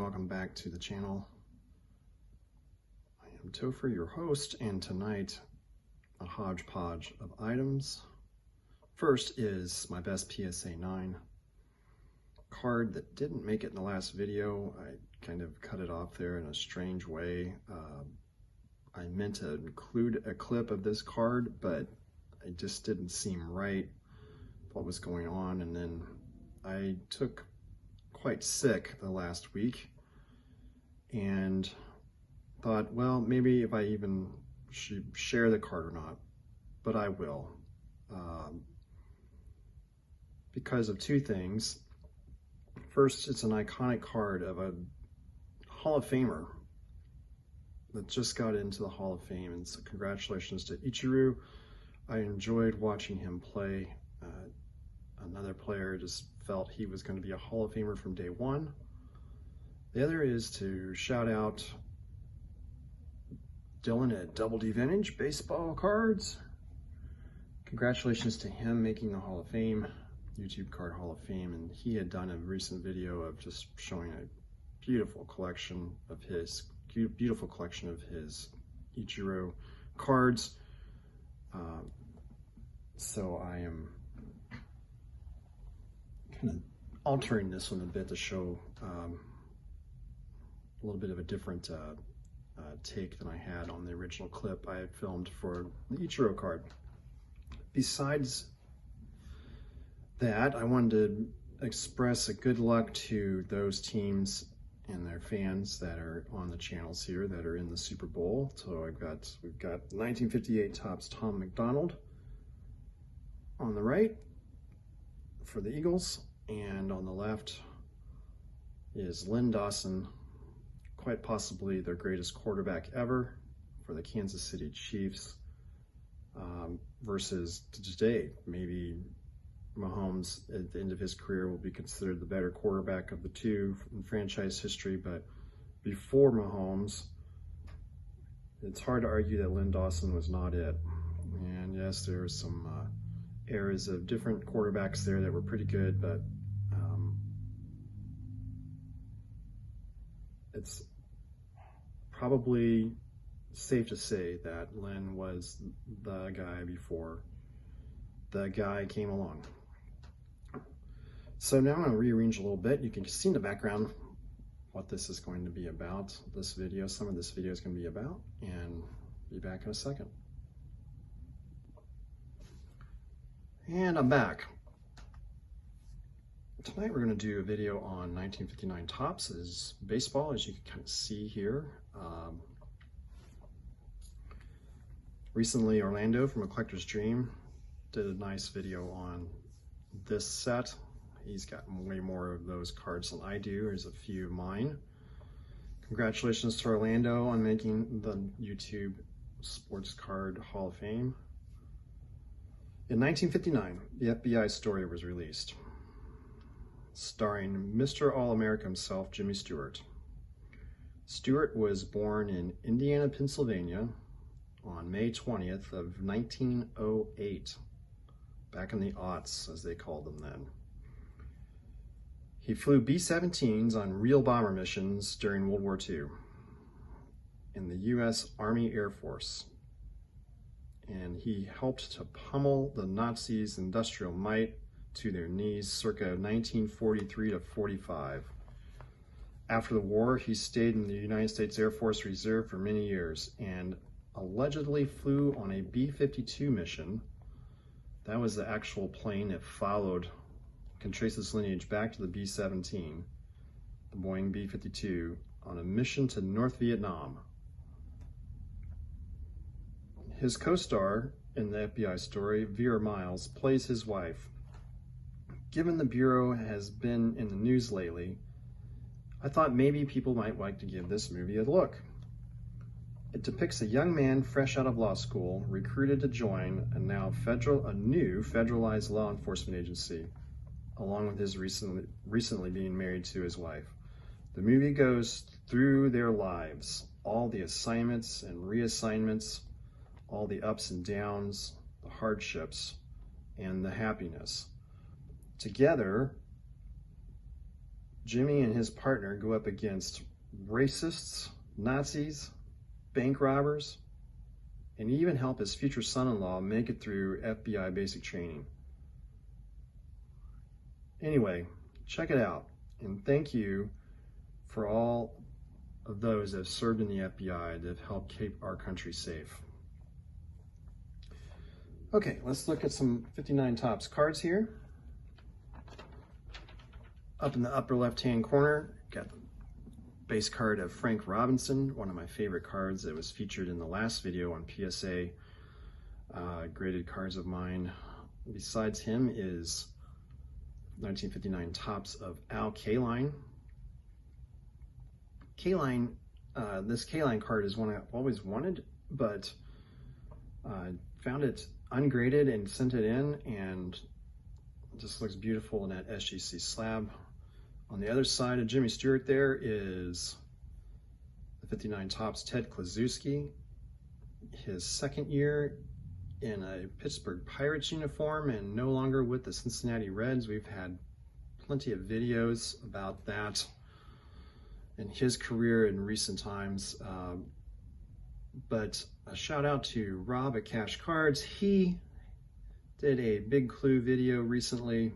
welcome back to the channel. I am Topher, your host, and tonight a hodgepodge of items. First is my best PSA 9 card that didn't make it in the last video. I kind of cut it off there in a strange way. I meant to include a clip of this card, but it just didn't seem right what was going on, and then I took quite sick the last week and thought, well, maybe if I even should share the card or not, but I will, because of two things. First, it's an iconic card of a Hall of Famer that just got into the Hall of Fame, and so congratulations to Ichiro. I enjoyed watching him play. Another player just felt he was going to be a Hall of Famer from day one. The other is to shout out Dylan at Double D Vintage Baseball Cards. Congratulations to him making the Hall of Fame, YouTube Card Hall of Fame, and he had done a recent video of just showing a beautiful collection of his Ichiro cards. So I am kind of altering this one a bit to show a little bit of a different take than I had on the original clip I had filmed for the Ichiro card. Besides that, I wanted to express a good luck to those teams and their fans that are on the channels here that are in the Super Bowl. So we've got 1958 Topps Tom McDonald on the right for the Eagles, and on the left is Len Dawson, quite possibly their greatest quarterback ever for the Kansas City Chiefs, versus today, maybe Mahomes at the end of his career will be considered the better quarterback of the two in franchise history, but before Mahomes, it's hard to argue that Len Dawson was not it. And yes, there were some eras of different quarterbacks there that were pretty good, but it's probably safe to say that Len was the guy before the guy came along. So now I'm going to rearrange a little bit. You can see in the background what this is going to be about, this video, some of this video is going to be about, and be back in a second. And I'm back. Tonight we're going to do a video on 1959 Topps as baseball, as you can kind of see here. Recently, Orlando from A Collector's Dream did a nice video on this set. He's got way more of those cards than I do. Here's a few of mine. Congratulations to Orlando on making the YouTube Sports Card Hall of Fame. In 1959, the FBI story was released, starring Mr. All-America himself, Jimmy Stewart. Stewart was born in Indiana, Pennsylvania on May 20th of 1908, back in the aughts, as they called them then. He flew B-17s on real bomber missions during World War II in the U.S. Army Air Force, and he helped to pummel the Nazis' industrial might to their knees circa 1943 to 45. After the war, he stayed in the United States Air Force Reserve for many years and allegedly flew on a B-52 mission. That was the actual plane that followed, can trace its lineage back to the B-17, the Boeing B-52, on a mission to North Vietnam. His co-star in the FBI story, Vera Miles, plays his wife. Given the Bureau has been in the news lately, I thought maybe people might like to give this movie a look. It depicts a young man fresh out of law school, recruited to join a new federalized law enforcement agency, along with his recently being married to his wife. The movie goes through their lives, all the assignments and reassignments, all the ups and downs, the hardships, and the happiness. Together, Jimmy and his partner go up against racists, Nazis, bank robbers, and even help his future son-in-law make it through FBI basic training. Anyway, check it out, and thank you for all of those that have served in the FBI that have helped keep our country safe. Okay, let's look at some 59 Topps cards here. Up in the upper left-hand corner, got the base card of Frank Robinson, one of my favorite cards that was featured in the last video on PSA graded cards of mine. Besides him is 1959 Topps of Al Kaline. This Kaline card is one I've always wanted, but found it ungraded and sent it in, and it just looks beautiful in that SGC slab. On the other side of Jimmy Stewart there is the 59 Topps Ted Kluszewski, his second year in a Pittsburgh Pirates uniform and no longer with the Cincinnati Reds. We've had plenty of videos about that in his career in recent times. But a shout out to Rob at Cash Cards. He did a Big Clue video recently,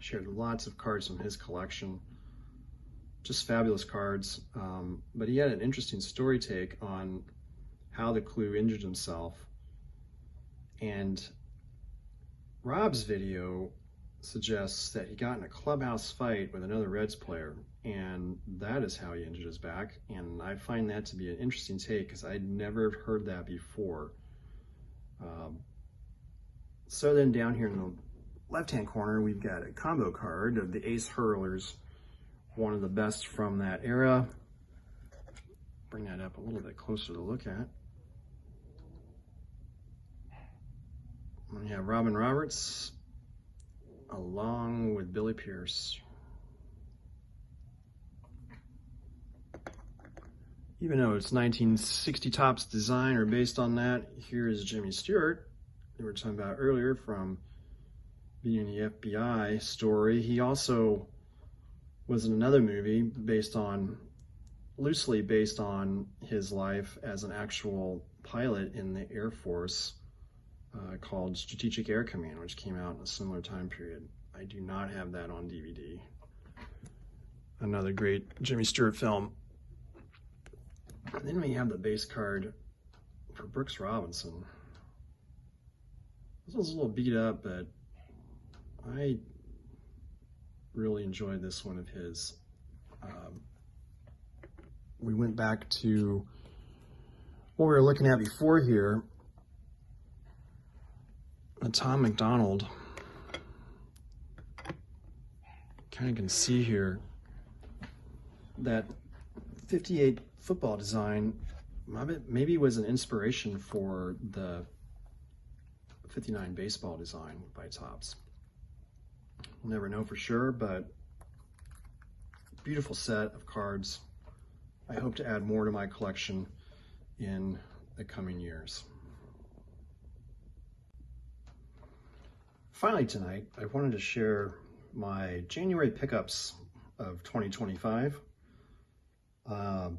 shared lots of cards from his collection, just fabulous cards. But he had an interesting story take on how the Clue injured himself. And Rob's video suggests that he got in a clubhouse fight with another Reds player, and that is how he injured his back. And I find that to be an interesting take because I'd never heard that before. So then down here in the left-hand corner, we've got a combo card of the Ace Hurlers, one of the best from that era. Bring that up a little bit closer to look at. We have Robin Roberts along with Billy Pierce. Even though it's 1960 Topps design or based on that, here is Jimmy Stewart, that we were talking about earlier from being in the FBI story. He also was in another movie loosely based on his life as an actual pilot in the Air Force, called Strategic Air Command, which came out in a similar time period. I do not have that on DVD. Another great Jimmy Stewart film. And then we have the base card for Brooks Robinson. This one's a little beat up, but I really enjoyed this one of his. We went back to what we were looking at before here, Tom McDonald. Kind of can see here that 58 football design maybe was an inspiration for the 59 baseball design by Topps. We'll never know for sure, but beautiful set of cards. I hope to add more to my collection in the coming years. Finally tonight, I wanted to share my January pickups of 2025. I'm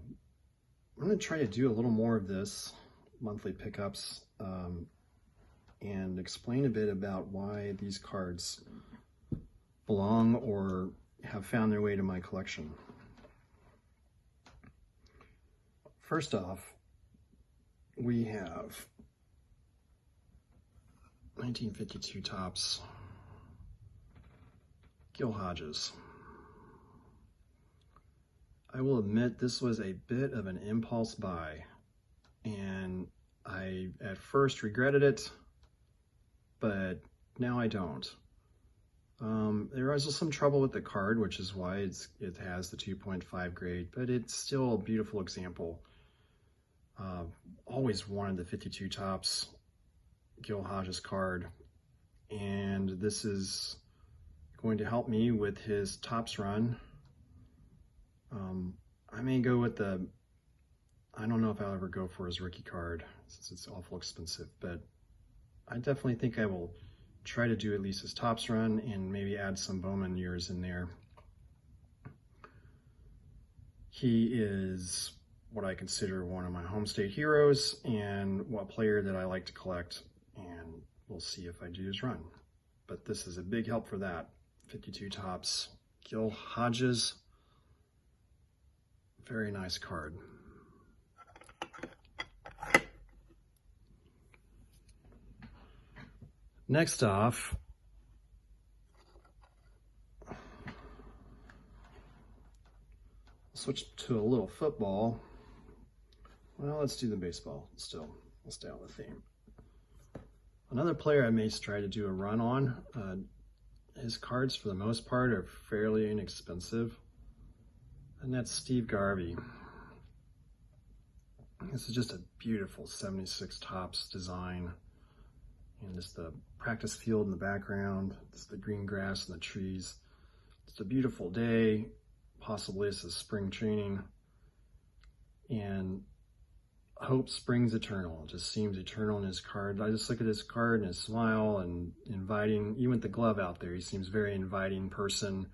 going to try to do a little more of this, monthly pickups, and explain a bit about why these cards belong or have found their way to my collection. First off, we have 1952 Topps Gil Hodges. I will admit this was a bit of an impulse buy, and I at first regretted it, but now I don't. There was some trouble with the card, which is why it has the 2.5 grade, but it's still a beautiful example. Always wanted the 52 Topps Gil Hodges card, and this is going to help me with his Topps run. I may go with I don't know if I'll ever go for his rookie card since it's awful expensive, but I definitely think I will try to do at least his Topps run and maybe add some Bowman years in there. He is what I consider one of my home state heroes and a player that I like to collect, and we'll see if I do his run. But this is a big help for that. 52 tops, Gil Hodges. Very nice card. Next off, switch to a little football. Well, let's do the baseball still. We'll stay on the theme. Another player I may try to do a run on. His cards, for the most part, are fairly inexpensive, and that's Steve Garvey. This is just a beautiful 76 tops design, and just the practice field in the background, just the green grass and the trees. It's a beautiful day. Possibly it's a spring training, and hope springs eternal. It just seems eternal in his card. I just look at his card and his smile and inviting, even with the glove out there, he seems very inviting person.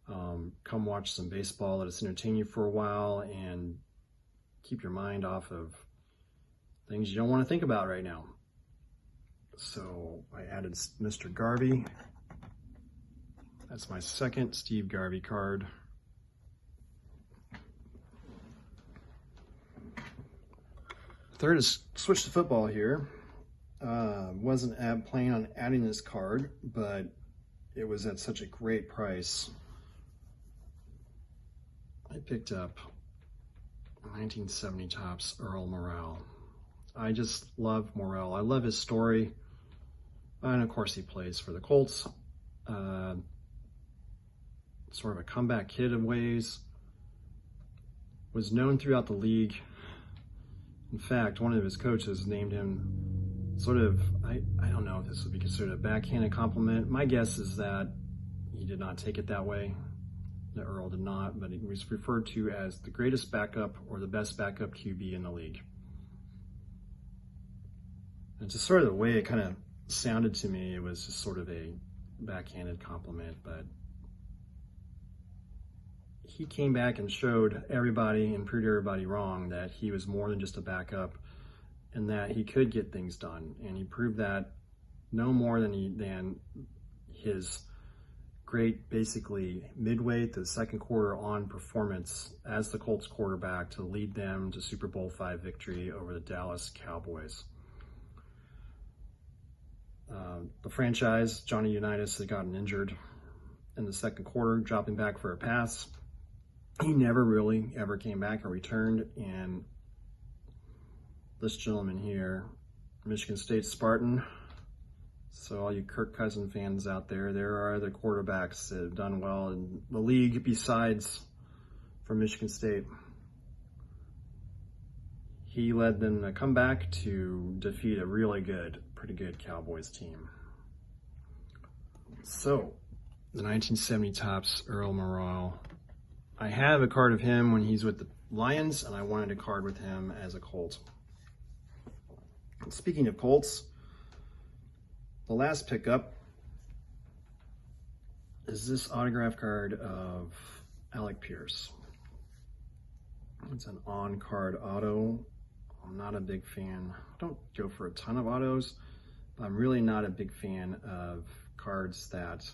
Come watch some baseball, let us entertain you for a while and keep your mind off of things you don't want to think about right now. So I added Mr. Garvey. That's my second Steve Garvey card. Third is switch to football here. Wasn't planning on adding this card, but it was at such a great price. I picked up 1970 tops Earl Morrell. I just love Morrell. I love his story. And of course he plays for the Colts. Sort of a comeback kid in ways. Was known throughout the league. In fact, one of his coaches named him sort of, I don't know if this would be considered a backhanded compliment. My guess is that he did not take it that way. That Earl did not, but he was referred to as the greatest backup or the best backup QB in the league. And just sort of the way it kind of sounded to me, it was just sort of a backhanded compliment, but he came back and showed everybody and proved everybody wrong that he was more than just a backup and that he could get things done. And he proved that no more than his great, basically midway to the second quarter on performance as the Colts quarterback to lead them to Super Bowl V victory over the Dallas Cowboys. The franchise, Johnny Unitas, had gotten injured in the second quarter, dropping back for a pass. He never really ever came back or returned, and this gentleman here, Michigan State Spartan. So all you Kirk Cousins fans out there, there are other quarterbacks that have done well in the league besides for Michigan State. He led them to come back to defeat a really good, pretty good Cowboys team. So, the 1970 tops Earl Morrell. I have a card of him when he's with the Lions, and I wanted a card with him as a Colt. And speaking of Colts, the last pickup is this autograph card of Alec Pierce. It's an on-card auto. I'm not a big fan. I don't go for a ton of autos, but I'm really not a big fan of cards that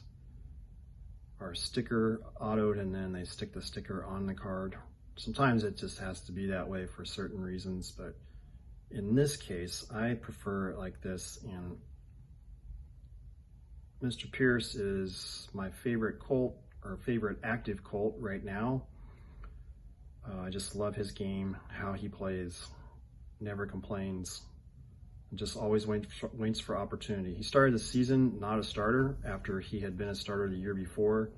are sticker autoed and then they stick the sticker on the card. Sometimes it just has to be that way for certain reasons, but in this case, I prefer it like this, and Mr. Pierce is my favorite Colt, or favorite active Colt right now. I just love his game, how he plays, never complains, just always waits for opportunity. He started the season not a starter after he had been a starter the year before,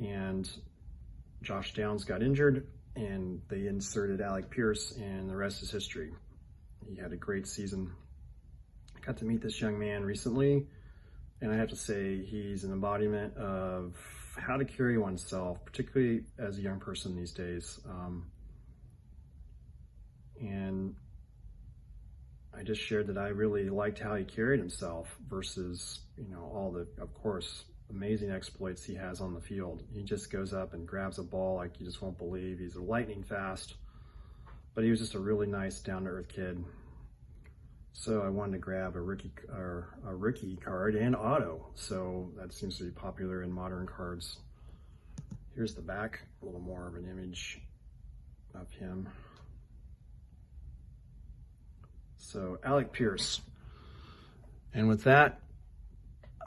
and Josh Downs got injured and they inserted Alec Pierce, and the rest is history. He had a great season. I got to meet this young man recently, and I have to say he's an embodiment of how to carry oneself, particularly as a young person these days. And I just shared that I really liked how he carried himself versus, all the, of course, amazing exploits he has on the field. He just goes up and grabs a ball like you just won't believe. He's lightning fast, but he was just a really nice, down-to-earth kid. So I wanted to grab a rookie card and auto. So that seems to be popular in modern cards. Here's the back, a little more of an image of him. So Alec Pierce. And with that,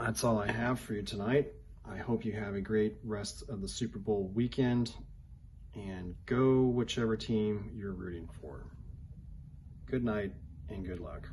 that's all I have for you tonight. I hope you have a great rest of the Super Bowl weekend and go whichever team you're rooting for. Good night and good luck.